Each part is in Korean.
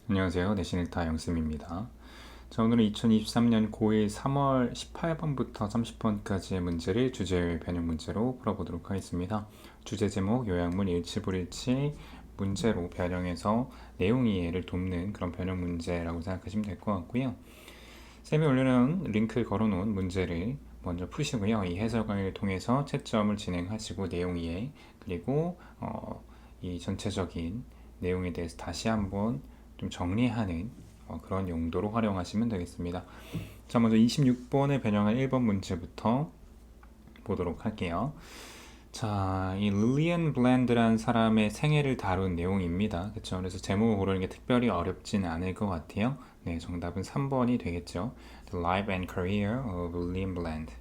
안녕하세요. 내신일타 영쌤입니다. 자, 오늘은 2023년 고1 3월 18번부터 30번까지의 문제를 주제외 변형 문제로 풀어보도록 하겠습니다. 주제 제목, 요약문, 일치불일치 문제로 변형해서 내용 이해를 돕는 그런 변형 문제라고 생각하시면 될 것 같고요. 쌤이 올려놓은 링크를 걸어놓은 문제를 먼저 푸시고요. 이 해설 강의를 통해서 채점을 진행하시고 내용 이해 그리고 이 전체적인 내용에 대해서 다시 한번 좀 정리하는 그런 용도로 활용하시면 되겠습니다. 자, 먼저 26번에 변형한 1번 문제부터 보도록 할게요. 자, 이 릴리안 블랜드라는 사람의 생애를 다룬 내용입니다. 그렇죠? 그래서 제목을 고르는 게 특별히 어렵진 않을 것 같아요. 네, 정답은 3번이 되겠죠. The Life and Career of William Bland.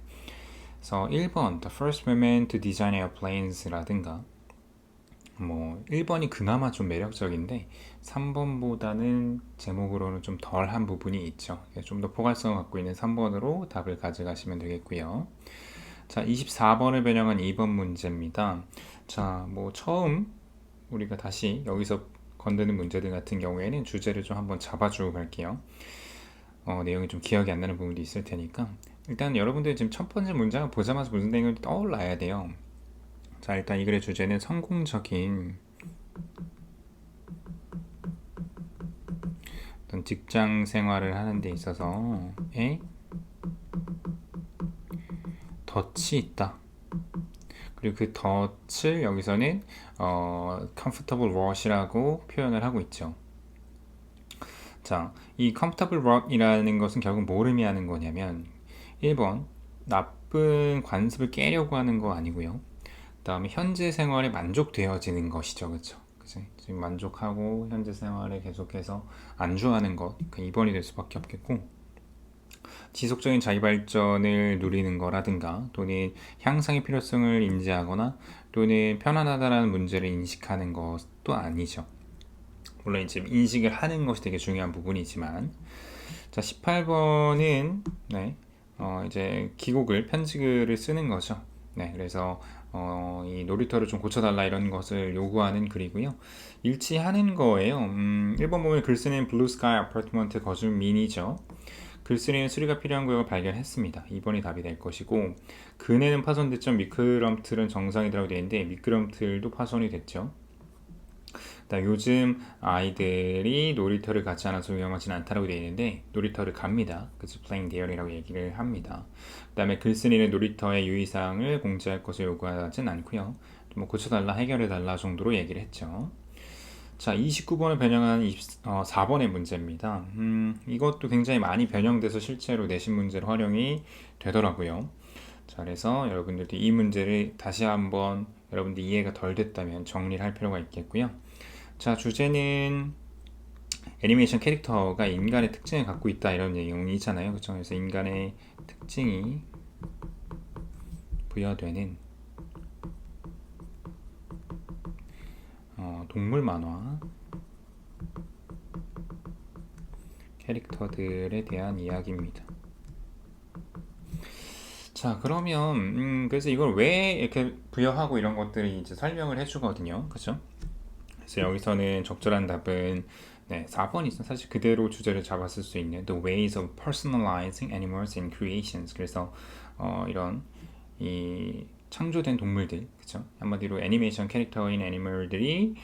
그래서 1번 The First Woman to Design Airplanes라든가 1번이 그나마 좀 매력적인데 3번보다는 제목으로는 좀 덜한 부분이 있죠. 좀 더 포괄성을 갖고 있는 3번으로 답을 가져가시면 되겠고요. 자, 24번을 변형한 2번 문제입니다. 자, 처음 우리가 다시 여기서 건드는 문제들 같은 경우에는 주제를 좀 한번 잡아주고 갈게요. 내용이 좀 기억이 안 나는 부분도 있을 테니까 일단 여러분들 지금 첫 번째 문장을 보자마자 무슨 내용이 떠올라야 돼요. 자, 일단 이 글의 주제는 성공적인 어떤 직장 생활을 하는 데 있어서의 덫이 있다. 그리고 그 덫을 여기서는 comfortable rut이라고 표현을 하고 있죠. 자, 이 comfortable rut이라는 것은 결국 뭘 의미하는 거냐면 1번 나쁜 관습을 깨려고 하는 거 아니고요. 그 다음에 현재 생활에 만족되어지는 것이죠. 그렇죠? 지금 만족하고 현재 생활에 계속해서 안주하는 것, 2번이 될 수밖에 없겠고 지속적인 자기 발전을 누리는 거라든가 또는 향상의 필요성을 인지하거나 또는 편안하다라는 문제를 인식하는 것도 아니죠. 물론 지금 인식을 하는 것이 되게 중요한 부분이지만 자, 18번은 이제 기곡을 편지글을 쓰는 거죠. 네, 그래서 이 놀이터를 좀 고쳐달라 이런 것을 요구하는 글이고요. 일치하는 거예요. 1번 보면 글 쓰는 블루 스카이 아파트먼트 거주민이죠. 글쓰기는 수리가 필요한 구역을 발견했습니다. 2번이 답이 될 것이고 그네는 파손됐죠. 미끄럼틀은 정상이라고 되어 있는데 미끄럼틀도 파손이 됐죠. 요즘 아이들이 놀이터를 가지 않아서 위험하진 않다고 되어 있는데 놀이터를 갑니다. 그래서 playing there이라고 얘기를 합니다. 그 다음에 글쓴이는 놀이터의 유의사항을 공지할 것을 요구하진 않고요. 고쳐달라, 해결해달라 정도로 얘기를 했죠. 자, 29번을 변형한 4번의 문제입니다. 이것도 굉장히 많이 변형돼서 실제로 내신 문제로 활용이 되더라고요. 자, 그래서 여러분들도 이 문제를 다시 한번 여러분들 이해가 덜 됐다면 정리를 할 필요가 있겠고요. 자, 주제는 애니메이션 캐릭터가 인간의 특징을 갖고 있다 이런 내용이잖아요. 그렇죠? 그래서 인간의 특징이 부여되는 동물 만화 캐릭터들에 대한 이야기입니다. 자, 그러면 그래서 이걸 왜 이렇게 부여하고 이런 것들이 이제 설명을 해주거든요. 그렇죠? 그래서 여기서는 적절한 답은 4번이 있어. 사실 그대로 주제를 잡았을 수 있는 The ways of personalizing animals in creations. 그래서 이런 이 창조된 동물들, 그렇죠? 한마디로 애니메이션 캐릭터인 애니멀들이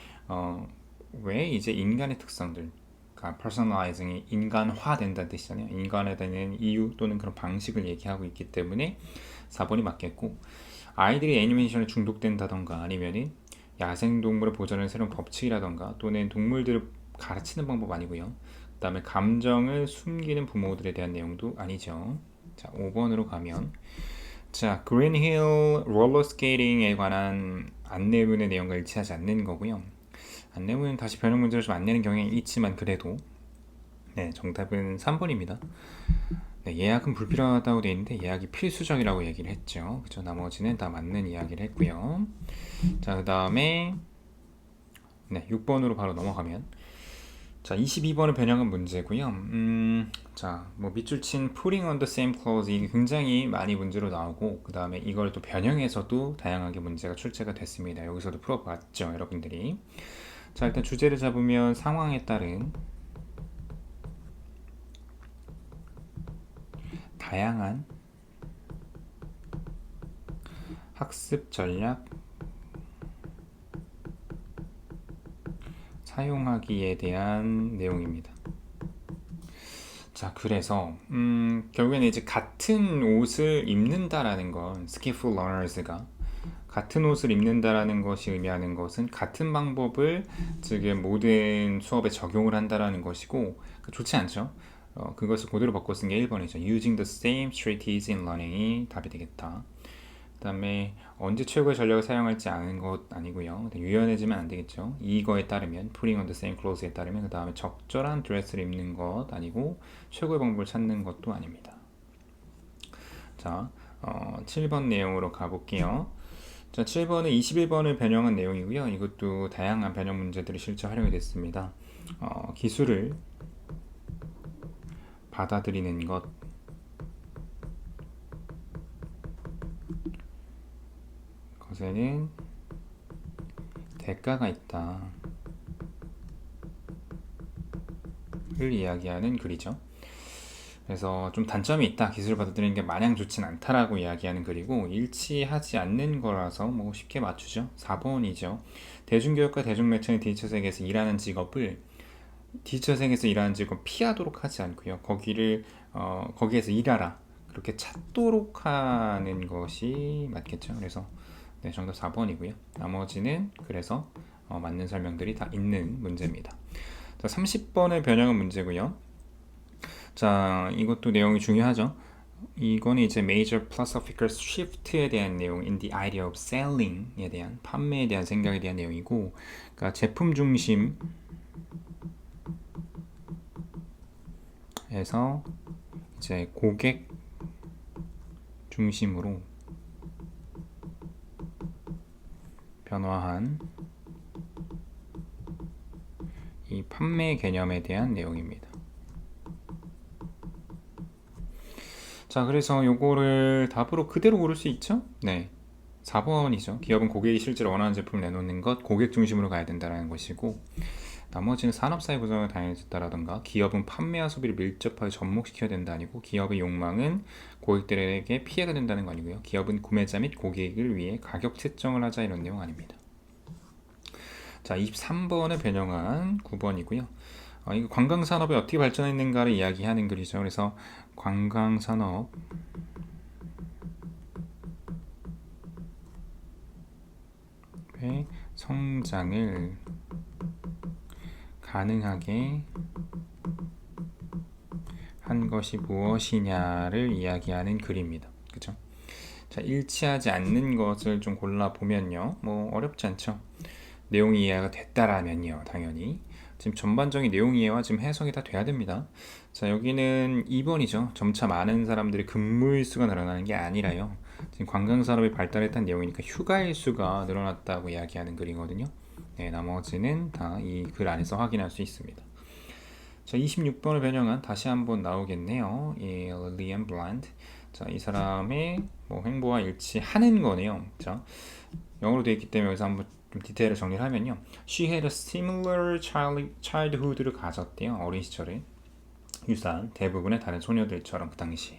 왜 이제 인간의 특성들, 그러니까 personalizing이 인간화된다는 뜻이잖아요. 인간화되는 이유 또는 그런 방식을 얘기하고 있기 때문에 4번이 맞겠고 아이들이 애니메이션에 중독된다던가 아니면은 야생동물을 보존하는 새로운 법칙이라던가 또는 동물들을 가르치는 방법 아니고요. 그 다음에 감정을 숨기는 부모들에 대한 내용도 아니죠. 자, 5번으로 가면 자, 그린힐 롤러스케이팅에 관한 안내문의 내용과 일치하지 않는 거고요. 안내문은 다시 변형 문제를 좀 안 내는 경향이 있지만 그래도 정답은 3번입니다. 예약은 불필요하다고 되어 있는데 예약이 필수적이라고 얘기를 했죠. 그죠? 나머지는 다 맞는 이야기를 했고요. 자, 그 다음에 6번으로 바로 넘어가면 자, 22번을 변형한 문제고요. 자, 밑줄 친 putting on the same clothes 이게 굉장히 많이 문제로 나오고 그 다음에 이걸 또 변형해서도 다양하게 문제가 출제가 됐습니다. 여기서도 풀어봤죠, 여러분들이. 자, 일단 주제를 잡으면 상황에 따른 다양한 학습 전략 사용하기에 대한 내용입니다. 자, 그래서 결국에는 이제 같은 옷을 입는다라는 건 skillful learners가 같은 옷을 입는다라는 것이 의미하는 것은 같은 방법을 지금 모든 수업에 적용을 한다라는 것이고 좋지 않죠. 그것을 그대로 바꿔 쓴 게 1번이죠. Using the same strategies in learning이 답이 되겠다. 그 다음에 언제 최고의 전략을 사용할지 아는 것 아니고요. 유연해지면 안 되겠죠. 이거에 따르면 putting on the same clothes에 따르면 그 다음에 적절한 드레스를 입는 것 아니고 최고의 방법을 찾는 것도 아닙니다. 자, 7번 내용으로 가볼게요. 자, 7번은 21번을 변형한 내용이고요. 이것도 다양한 변형 문제들이 실제 활용이 됐습니다. 기술을 받아들이는 것, 것에는 대가가 있다 를 이야기하는 글이죠. 그래서 좀 단점이 있다, 기술을 받아들이는 게 마냥 좋진 않다라고 이야기하는 글이고 일치하지 않는 거라서 뭐 쉽게 맞추죠. 4번이죠. 대중교육과 대중매체는 디지털 세계에서 일하는 직업을 피하도록 하지 않고요. 거기에서 일하라 그렇게 찾도록 하는 것이 맞겠죠. 그래서 네, 정답 4번이고요. 나머지는 그래서 맞는 설명들이 다 있는 문제입니다. 자, 30번의 변형은 문제고요. 자, 이것도 내용이 중요하죠. 이거는 이제 major philosophical shift에 대한 내용, in the idea of selling에 대한 판매에 대한 생각에 대한 내용이고, 그러니까 제품 중심에서 이제 고객 중심으로 변화한 이 판매 개념에 대한 내용입니다. 자, 그래서 요거를 답으로 그대로 고를 수 있죠? 네, 4번이죠. 기업은 고객이 실제로 원하는 제품을 내놓는 것, 고객 중심으로 가야 된다는 것이고, 나머지는 산업사회 구성을 다양해졌다라던가, 기업은 판매와 소비를 밀접하게 접목시켜야 된다 아니고, 기업의 욕망은 고객들에게 피해가 된다는 거 아니고요. 기업은 구매자 및 고객을 위해 가격 책정을 하자, 이런 내용 아닙니다. 자, 23번을 변형한 9번이고요. 이거 관광산업이 어떻게 발전했는가를 이야기하는 글이죠. 그래서 관광산업의 성장을 가능하게 한 것이 무엇이냐를 이야기하는 글입니다. 그죠? 자, 일치하지 않는 것을 좀 골라보면요. 뭐 어렵지 않죠. 내용 이해가 됐다라면요. 당연히 지금 전반적인 내용 이해와 지금 해석이 다 돼야 됩니다. 자, 여기는 2번이죠. 점차 많은 사람들이 근무일수가 늘어나는 게 아니라요. 지금 관광산업이 발달했다는 내용이니까 휴가일수가 늘어났다고 이야기하는 글이거든요. 네, 나머지는 다 이 글 안에서 확인할 수 있습니다. 자, 26번을 변형한 다시 한번 나오겠네요. 이 리엄 블란드. 자, 이 사람의 뭐 행보와 일치하는 거네요. 자, 영어로 되어 있기 때문에 여기서 한번 좀 디테일을 정리를 하면요. She had a similar childhood를 가졌대요. 어린 시절에. 유사한 대부분의 다른 소녀들처럼 그 당시.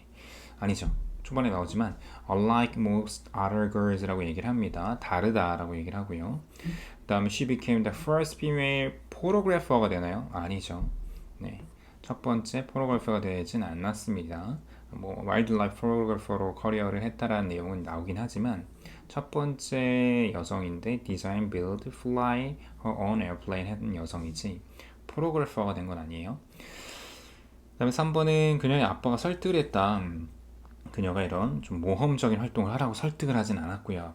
아니죠. 초반에 나오지만 unlike most other girls라고 얘기를 합니다. 다르다라고 얘기를 하고요. 그 다음에 she became the first female photographer가 되나요? 아니죠. 네, 첫 번째 포토그래퍼가 되진 않았습니다. 뭐 와일드라이프 포토그래퍼로 커리어를 했다라는 내용은 나오긴 하지만 첫 번째 여성인데 디자인, 빌드, 플라이, her own airplane 했던 여성이지 포토그래퍼가 된 건 아니에요. 그 다음에 3번은 그녀의 아빠가 설득을 했다. 그녀가 이런 좀 모험적인 활동을 하라고 설득을 하진 않았고요.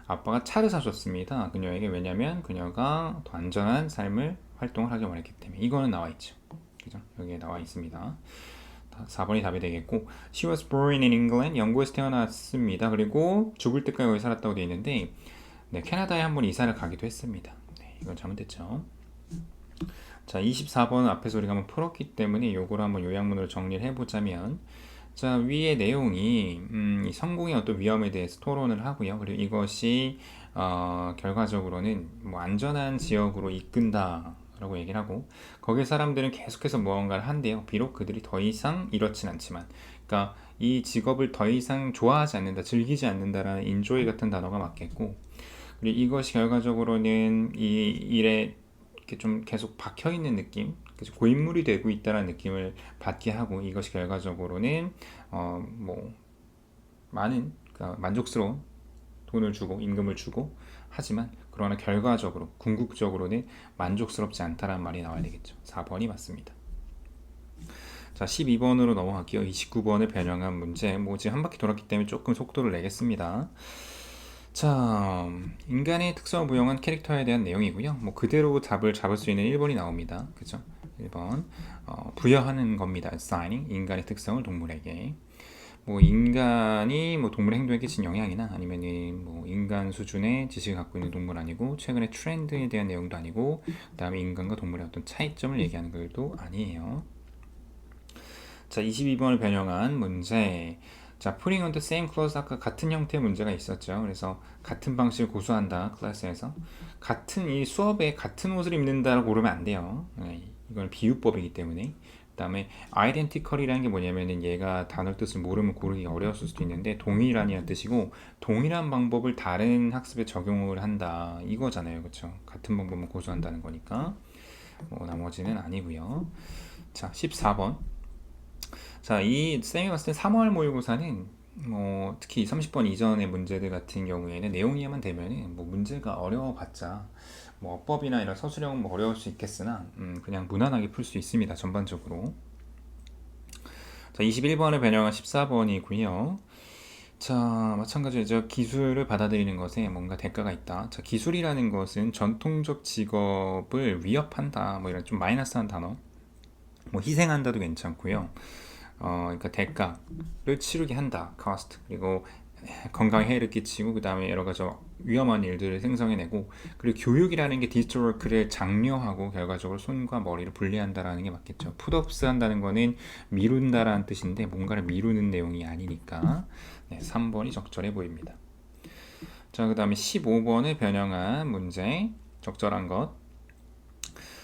아빠가 차를 사줬습니다. 그녀에게. 왜냐면 그녀가 더 안전한 삶을 활동을 하길 원했기 때문에. 이거는 나와 있죠. 그죠? 여기에 나와 있습니다. 4번이 답이 되겠고, She was born in England. 영국에서 태어났습니다. 그리고 죽을 때까지 여기 살았다고 되어 있는데, 네, 캐나다에 한번 이사를 가기도 했습니다. 네, 이건 잘못됐죠. 자, 24번은 앞에서 우리가 한번 풀었기 때문에 이거를 한번 요약문으로 정리를 해보자면, 자, 위의 내용이 이 성공의 어떤 위험에 대해서 토론을 하고요. 그리고 이것이 결과적으로는 뭐 안전한 지역으로 이끈다 라고 얘기를 하고, 거기에 사람들은 계속해서 무언가를 한대요. 비록 그들이 더 이상 이렇진 않지만. 그러니까 이 직업을 더 이상 좋아하지 않는다, 즐기지 않는다라는 인조이 같은 단어가 맞겠고, 그리고 이것이 결과적으로는 이 일에 이렇게 좀 계속 박혀 있는 느낌, 그래서 고인물이 되고 있다는 느낌을 받게 하고, 이것이 결과적으로는 뭐 많은, 그러니까 만족스러운 돈을 주고 임금을 주고, 하지만 그러나 결과적으로 궁극적으로는 만족스럽지 않다라는 말이 나와야 되겠죠. 4번이 맞습니다. 자, 12번으로 넘어갈게요. 29번을 변형한 문제. 뭐 지금 한 바퀴 돌았기 때문에 조금 속도를 내겠습니다. 자, 인간의 특성을 부여한 캐릭터에 대한 내용이고요. 뭐 그대로 답을 잡을 수 있는 1번이 나옵니다. 그죠? 1번 부여하는 겁니다. assigning 인간의 특성을 동물에게. 뭐 인간이 뭐 동물의 행동에 끼친 영향이나 아니면은 뭐 인간 수준의 지식을 갖고 있는 동물 아니고, 최근의 트렌드에 대한 내용도 아니고, 그 다음에 인간과 동물의 어떤 차이점을 얘기하는 것도 아니에요. 자, 22번을 변형한 문제. 자, putting on the same clothes, 아까 같은 형태의 문제가 있었죠. 그래서 같은 방식을 고수한다, 클래스에서. 같은 이 수업에 같은 옷을 입는다라고 고르면 안 돼요. 네, 이건 비유법이기 때문에. 그 다음에 identical이라는 게 뭐냐면은 얘가 단어 뜻을 모르면 고르기 어려웠을 수도 있는데, 동일한이라는 뜻이고, 동일한 방법을 다른 학습에 적용을 한다 이거잖아요. 그쵸? 같은 방법만 고수한다는 거니까. 뭐 나머지는 아니고요. 자, 14번. 자, 이 쌤이 봤을 때 3월 모의고사는 뭐 특히 30번 이전의 문제들 같은 경우에는 내용이야만 되면은 뭐 문제가 어려워봤자 뭐 어법이나 이런 서술형은 뭐 어려울 수 있겠으나 그냥 무난하게 풀 수 있습니다. 전반적으로. 자, 21번을 변형한 14번이고요. 자, 마찬가지로 기술을 받아들이는 것에 뭔가 대가가 있다. 자, 기술이라는 것은 전통적 직업을 위협한다, 뭐 이런 좀 마이너스한 단어, 뭐 희생한다도 괜찮고요. 그러니까 대가를 치르게 한다, cost. 그리고 건강에 해를 끼치고, 그 다음에 여러 가지 위험한 일들을 생성해내고, 그리고 교육이라는 게 디지털 워크를 장려하고 결과적으로 손과 머리를 분리한다라는 게 맞겠죠. 풋업스 한다는 거는 미룬다라는 뜻인데 뭔가를 미루는 내용이 아니니까, 네, 3번이 적절해 보입니다. 자, 그 다음에 15번을 변형한 문제, 적절한 것.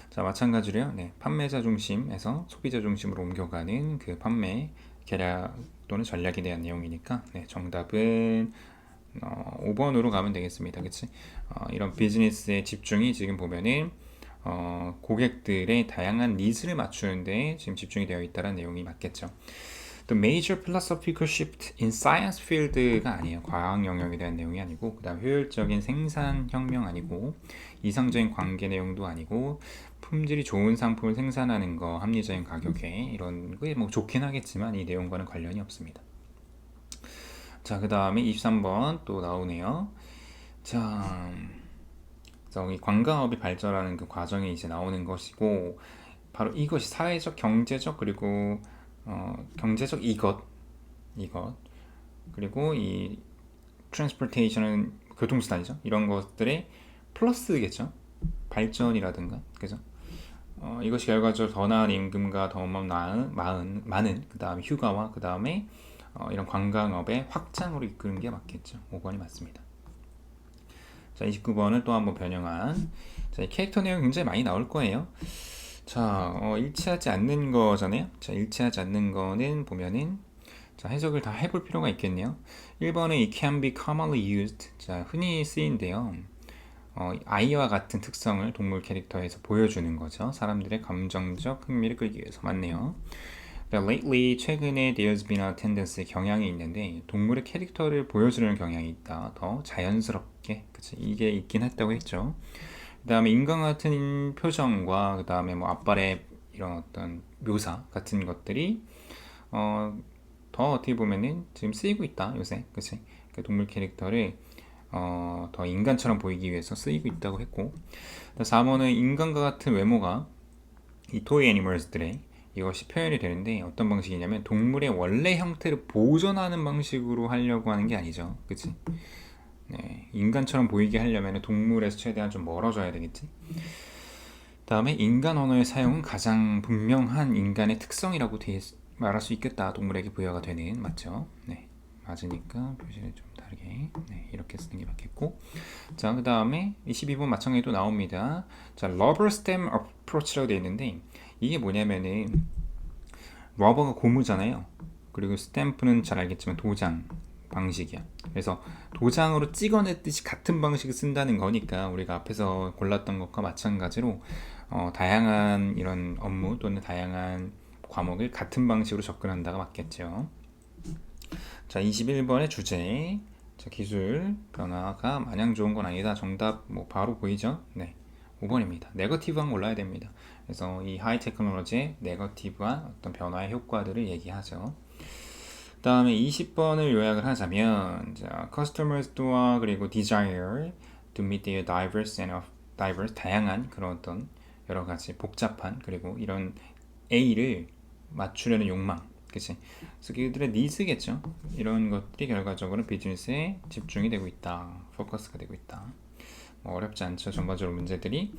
자, 마찬가지로요. 네, 판매자 중심에서 소비자 중심으로 옮겨가는 그 판매 계략 또는 전략에 대한 내용이니까, 네, 정답은 5번으로 가면 되겠습니다. 그치? 이런 비즈니스의 집중이 지금 보면은 고객들의 다양한 니즈를 맞추는데 지금 집중이 되어 있다는 내용이 맞겠죠. 또 major philosophical shift in science field가 아니에요. 과학 영역에 대한 내용이 아니고, 그 다음 효율적인 생산 혁명 아니고, 이상적인 관계 내용도 아니고, 품질이 좋은 상품을 생산하는 거, 합리적인 가격에, 이런 게 뭐 좋긴 하겠지만 이 내용과는 관련이 없습니다. 자, 그 다음에 23번 또 나오네요. 자, 이 관광업이 발전하는 그 과정이 이제 나오는 것이고, 바로 이것이 사회적, 경제적, 그리고 경제적 이것, 그리고 이 트랜스포테이션은 교통수단이죠. 이런 것들의 플러스겠죠. 발전이라든가, 그죠? 이것이 결과적으로 더 나은 임금과 더 많은 그 다음에 휴가와 그 다음에 이런 관광업의 확장으로 이끄는 게 맞겠죠. 5번이 맞습니다. 자, 29번을 또 한번 변형한, 자, 이 캐릭터 내용 굉장히 많이 나올 거예요. 자, 일치하지 않는 거잖아요. 자, 일치하지 않는 거는 보면은, 자, 해석을 다 해볼 필요가 있겠네요. 1번에 it can be commonly used. 자, 흔히 쓰인데요. 아이와 같은 특성을 동물 캐릭터에서 보여주는 거죠. 사람들의 감정적 흥미를 끌기 위해서. 맞네요. Lately, 최근에 there's been a tendency, 경향이 있는데 동물의 캐릭터를 보여주는 경향이 있다. 더 자연스럽게, 그치? 이게 있긴 했다고 했죠. 그 다음에 인간 같은 표정과 그 다음에 뭐 앞발의 이런 어떤 묘사 같은 것들이 더 어떻게 보면은 지금 쓰이고 있다, 요새. 그치? 그 동물 캐릭터를 더 인간처럼 보이기 위해서 쓰이고 있다고 했고, 4번은 인간과 같은 외모가 이 토이 애니멀스들의 이것이 표현이 되는데, 어떤 방식이냐면 동물의 원래 형태를 보존하는 방식으로 하려고 하는 게 아니죠. 그치? 네, 인간처럼 보이게 하려면 동물에서 최대한 좀 멀어져야 되겠지. 다음에 인간 언어의 사용은 가장 분명한 인간의 특성이라고 말할 수 있겠다. 동물에게 부여가 되는, 맞죠? 네, 맞으니까 표시를 좀 다르게. 네, 이렇게 쓰는 게 맞겠고. 자, 그 다음에 22번 마찬가지로 또 나옵니다. 자, rubber stamp approach라고 되어 있는데 이게 뭐냐면은 러버가 고무잖아요. 그리고 스탬프는 잘 알겠지만 도장 방식이야. 그래서 도장으로 찍어냈듯이 같은 방식을 쓴다는 거니까 우리가 앞에서 골랐던 것과 마찬가지로 다양한 이런 업무 또는 다양한 과목을 같은 방식으로 접근한다가 맞겠죠. 자, 21번의 주제. 자, 기술 변화가 마냥 좋은 건 아니다. 정답 뭐 바로 보이죠? 네. 5번입니다. 네거티브한 골라야 됩니다. 그래서 이 하이 테크놀로지의 네거티브한 어떤 변화의 효과들을 얘기하죠. 그 다음에 20번을 요약을 하자면 자, customers와 그리고 desire to meet their diverse 다양한 그런 어떤 여러 가지 복잡한 그리고 이런 A를 맞추려는 욕망, 그치? 그래서 그들의 니즈겠죠. 이런 것들이 결과적으로 비즈니스에 집중이 되고 있다, 포커스가 되고 있다. 뭐 어렵지 않죠. 전반적으로 문제들이.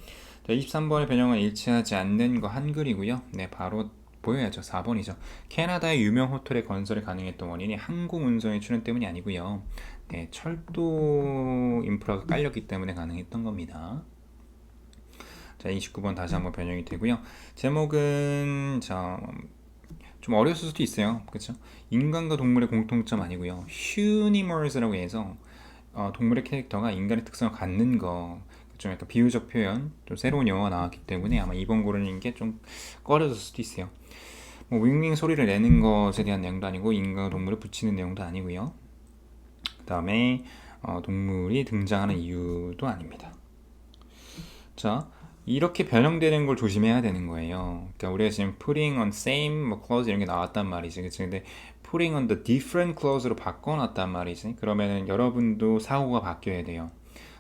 자, 23번의 변형은 일치하지 않는 거 한글이고요. 네, 바로 보여야죠. 4번이죠. 캐나다의 유명 호텔의 건설이 가능했던 원인이 항공 운송의 출현 때문이 아니고요. 네, 철도 인프라가 깔렸기 때문에 가능했던 겁니다. 자, 29번 다시 한번 변형이 되고요. 제목은 좀 어려웠을 수도 있어요. 그렇죠? 인간과 동물의 공통점 아니고요. 휴니머스라고 해서 동물의 캐릭터가 인간의 특성을 갖는 거. 좀 약간 비유적 표현, 좀 새로운 영어가 나왔기 때문에 아마 이번 고르는 게 좀 꺼려질 수도 있어요. 뭐 윙윙 소리를 내는 것에 대한 내용도 아니고 인간과 동물을 붙이는 내용도 아니고요. 그 다음에 동물이 등장하는 이유도 아닙니다. 자, 이렇게 변형되는 걸 조심해야 되는 거예요. 그러니까 우리가 지금 putting on same 뭐 clause 이런 게 나왔단 말이지, 그치? 근데 putting on the different clause로 바꿔놨단 말이지. 그러면은 여러분도 사고가 바뀌어야 돼요.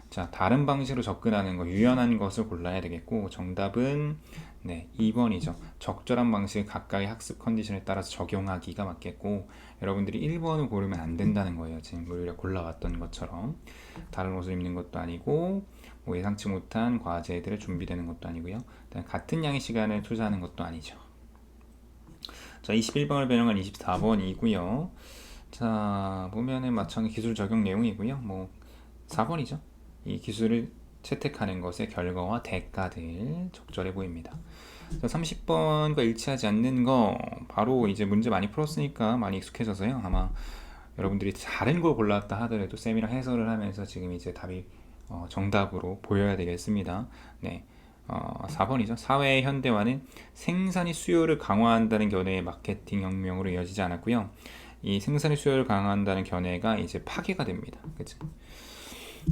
자, 다른 방식으로 접근하는 거, 유연한 것을 골라야 되겠고, 정답은 네, 2번이죠. 적절한 방식을 각각의 학습 컨디션에 따라서 적용하기가 맞겠고, 여러분들이 1번을 고르면 안 된다는 거예요. 지금 우리가 골라왔던 것처럼 다른 옷을 입는 것도 아니고, 뭐 예상치 못한 과제들을 준비되는 것도 아니고요. 같은 양의 시간을 투자하는 것도 아니죠. 자, 21번을 변형한 24번이고요. 자, 보면은 마찬가지 기술 적용 내용이고요. 뭐 4번이죠. 이 기술을 채택하는 것의 결과와 대가들 적절해 보입니다. 30번과 일치하지 않는 거 바로 이제 문제 많이 풀었으니까 많이 익숙해져서요. 아마 여러분들이 다른 걸 골랐다 하더라도 쌤이랑 해설을 하면서 지금 이제 답이 정답으로 보여야 되겠습니다. 네. 4번이죠. 사회의 현대화는 생산의 수요를 강화한다는 견해의 마케팅 혁명으로 이어지지 않았고요. 이 생산의 수요를 강화한다는 견해가 이제 파괴가 됩니다. 그치?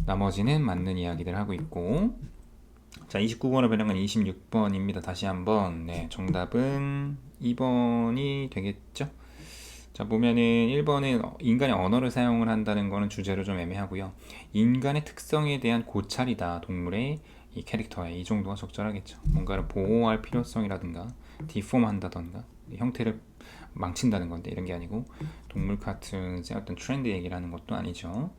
나머지는 맞는 이야기들 하고 있고. 자, 29번을 변형한 26번입니다. 다시 한번. 네, 정답은 2번이 되겠죠? 자, 보면은 1번은 인간의 언어를 사용을 한다는 거는 주제로 좀 애매하고요. 인간의 특성에 대한 고찰이다. 동물의 이 캐릭터에 이 정도가 적절하겠죠. 뭔가를 보호할 필요성이라든가 디폼 한다던가 형태를 망친다는 건데 이런 게 아니고 동물 카툰의 어떤 트렌드 얘기를 하는 것도 아니죠.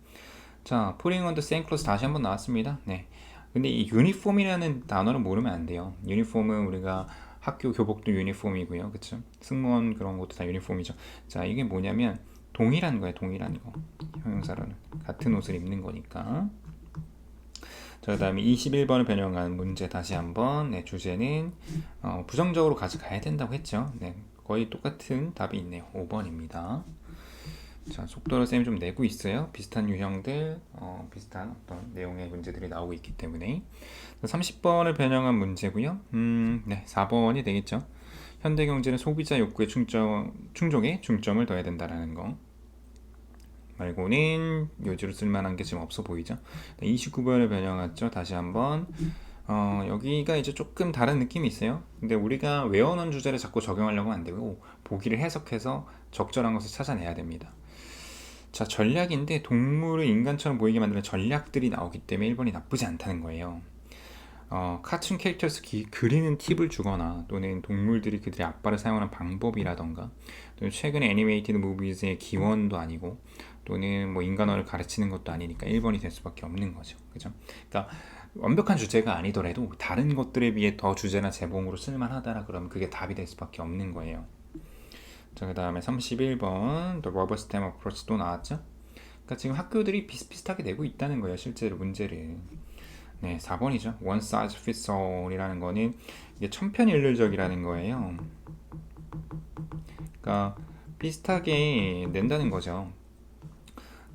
자, putting on the same clothes 다시 한번 나왔습니다. 네. 근데 이 유니폼이라는 단어를 모르면 안 돼요. 유니폼은 우리가 학교 교복도 유니폼이고요. 그쵸? 승무원 그런 것도 다 유니폼이죠. 자, 이게 뭐냐면 동일한 거예요. 동일한 거. 형용사로는. 같은 옷을 입는 거니까. 자, 그 다음에 21번을 변형한 문제 다시 한번. 네, 주제는 부정적으로 가져가야 된다고 했죠. 네, 거의 똑같은 답이 있네요. 5번입니다. 자, 속도를 쌤이 좀 내고 있어요. 비슷한 유형들, 비슷한 어떤 내용의 문제들이 나오고 있기 때문에. 30번을 변형한 문제고요. 네, 4번이 되겠죠. 현대경제는 소비자 욕구의 충족에 중점을 둬야 된다는 거 말고는 요지로 쓸만한 게 지금 없어 보이죠. 29번을 변형했죠. 다시 한번. 여기가 이제 조금 다른 느낌이 있어요. 근데 우리가 외워놓은 주제를 자꾸 적용하려고 안 되고 보기를 해석해서 적절한 것을 찾아내야 됩니다. 자, 전략인데 동물을 인간처럼 보이게 만드는 전략들이 나오기 때문에 1번이 나쁘지 않다는 거예요. 카툰 캐릭터에서 그리는 팁을 주거나 또는 동물들이 그들의 앞발을 사용하는 방법이라던가 또는 최근에 애니메이티드 무비즈의 기원도 아니고 또는 뭐 인간어를 가르치는 것도 아니니까 1번이 될 수밖에 없는 거죠. 그죠? 그러니까 완벽한 주제가 아니더라도 다른 것들에 비해 더 주제나 제목으로 쓸만하다라 그러면 그게 답이 될 수밖에 없는 거예요. 자, 그 다음에 31번 The Rubber Stamp Approach 또 나왔죠? 그러니까 지금 학교들이 비슷비슷하게 내고 있다는 거예요, 실제로 문제를. 네, 4번이죠. One size fits all이라는 거는 이게 천편일률적이라는 거예요. 그러니까 비슷하게 낸다는 거죠.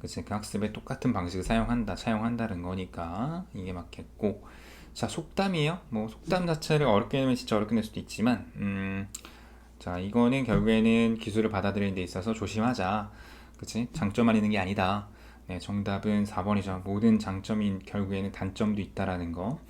그치? 그 학습에 똑같은 방식을 차용한다는 거니까 이게 맞겠고. 자, 속담이에요. 뭐 속담 자체를 어렵게 내면 진짜 어렵게 낼 수도 있지만, 자, 이거는 결국에는 기술을 받아들이는 데 있어서 조심하자. 그치? 장점만 있는 게 아니다. 네, 정답은 4번이죠. 모든 장점이 결국에는 단점도 있다라는 거.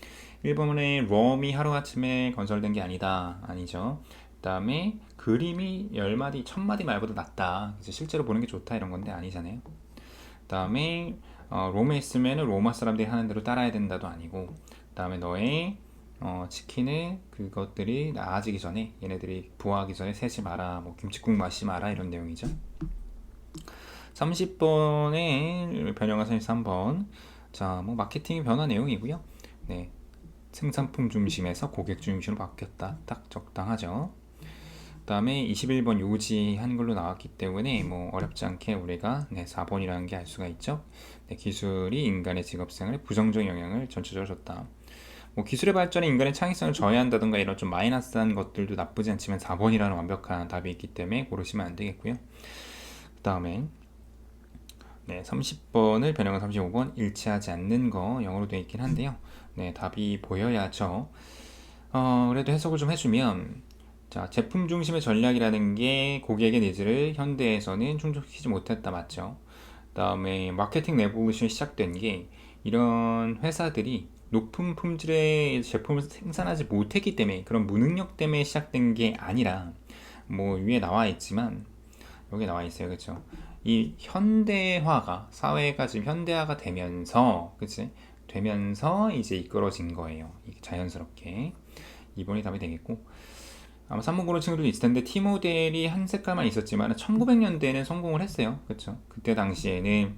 1번에 롬이 하루아침에 건설된 게 아니다. 아니죠. 그 다음에 그림이 10마디, 1000마디 말보다 낫다. 그치? 실제로 보는 게 좋다 이런 건데 아니잖아요. 그 다음에 롬에 있으면 로마 사람들이 하는 대로 따라야 된다도 아니고, 그 다음에 너의 치킨을 그것들이 나아지기 전에, 얘네들이 부화하기 전에 세지 마라, 뭐 김치국 마시지 마라 이런 내용이죠. 30번에 변형한 33번. 자, 뭐 마케팅의 변화 내용이고요. 네, 생산품 중심에서 고객 중심으로 바뀌었다. 딱 적당하죠. 그 다음에 21번 요지 한글로 나왔기 때문에 뭐 어렵지 않게 우리가 4번이라는 게 알 수가 있죠. 네, 기술이 인간의 직업생활에 부정적 영향을 전체적으로 줬다. 뭐 기술의 발전이 인간의 창의성을 저해한다던가 이런 좀 마이너스한 것들도 나쁘지 않지만 4번이라는 완벽한 답이 있기 때문에 고르시면 안 되겠고요. 그 다음에 30번을 변형한 35번 일치하지 않는 거 영어로 되어 있긴 한데요. 네, 답이 보여야죠. 그래도 해석을 좀 해주면, 자, 제품 중심의 전략이라는 게 고객의 니즈를 현대에서는 충족시키지 못했다, 맞죠? 그 다음에 마케팅 레볼루션이 시작된 게 이런 회사들이 높은 품질의 제품을 생산하지 못했기 때문에, 그런 무능력 때문에 시작된 게 아니라, 뭐 위에 나와 있지만 여기 나와 있어요, 그렇죠? 이 현대화가, 사회가 지금 현대화가 되면서, 그치? 되면서 이제 이끌어진 거예요. 이게 자연스럽게. 2번이 답이 되겠고, 아마 3번 고른 친구들도 있을 텐데 T 모델이 한 색깔만 있었지만 1900년대에는 성공을 했어요. 그렇죠? 그때 당시에는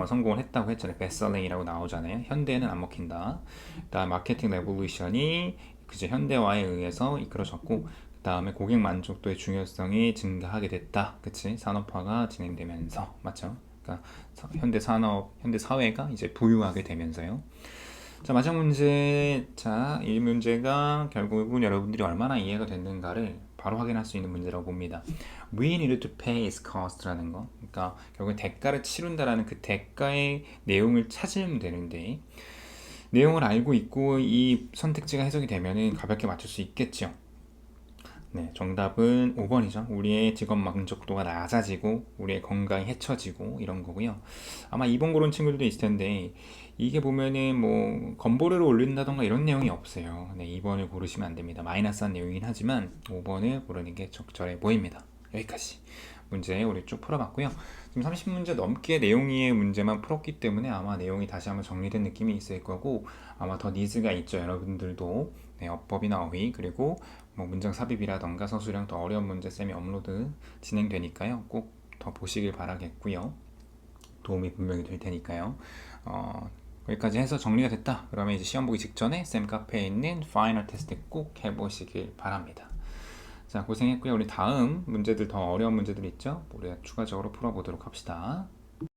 성공을 했다고 했잖아요. 베스트셀링이라고 나오잖아요. 현대에는 안 먹힌다. 그다음 마케팅 레볼루션이 그저 현대화에 의해서 이끌어졌고, 그 다음에 고객 만족도의 중요성이 증가하게 됐다. 그치? 산업화가 진행되면서, 맞죠? 그러니까 현대 산업, 현대 사회가 이제 부유하게 되면서요. 자, 마지막 문제. 자, 이 문제가 결국은 여러분들이 얼마나 이해가 됐는가를 바로 확인할 수 있는 문제라고 봅니다. We need to pay its cost라는 거. 그러니까 결국 대가를 치른다라는 그 대가의 내용을 찾으면 되는데, 내용을 알고 있고 이 선택지가 해석이 되면은 가볍게 맞출 수 있겠죠. 네, 정답은 5번이죠. 우리의 직업 만족도가 낮아지고 우리의 건강이 해쳐지고 이런 거고요. 아마 2번 고른 친구들도 있을 텐데 이게 보면은 뭐 건보료를 올린다던가 이런 내용이 없어요. 네, 2번을 고르시면 안 됩니다. 마이너스한 내용이긴 하지만 5번을 고르는 게 적절해 보입니다. 여기까지 문제 우리 쭉 풀어봤고요. 지금 30문제 넘게 내용의 문제만 풀었기 때문에 아마 내용이 다시 한번 정리된 느낌이 있을 거고, 아마 더 니즈가 있죠. 여러분들도 네, 어법이나 어휘, 그리고 뭐 문장 삽입이라던가 서술형 더 어려운 문제 쌤이 업로드 진행되니까요. 꼭 더 보시길 바라겠고요. 도움이 분명히 될 테니까요. 여기까지 해서 정리가 됐다. 그러면 이제 시험 보기 직전에 쌤 카페에 있는 파이널 테스트 꼭 해보시길 바랍니다. 자, 고생했고요. 우리 다음 문제들, 더 어려운 문제들 있죠? 우리가 추가적으로 풀어보도록 합시다.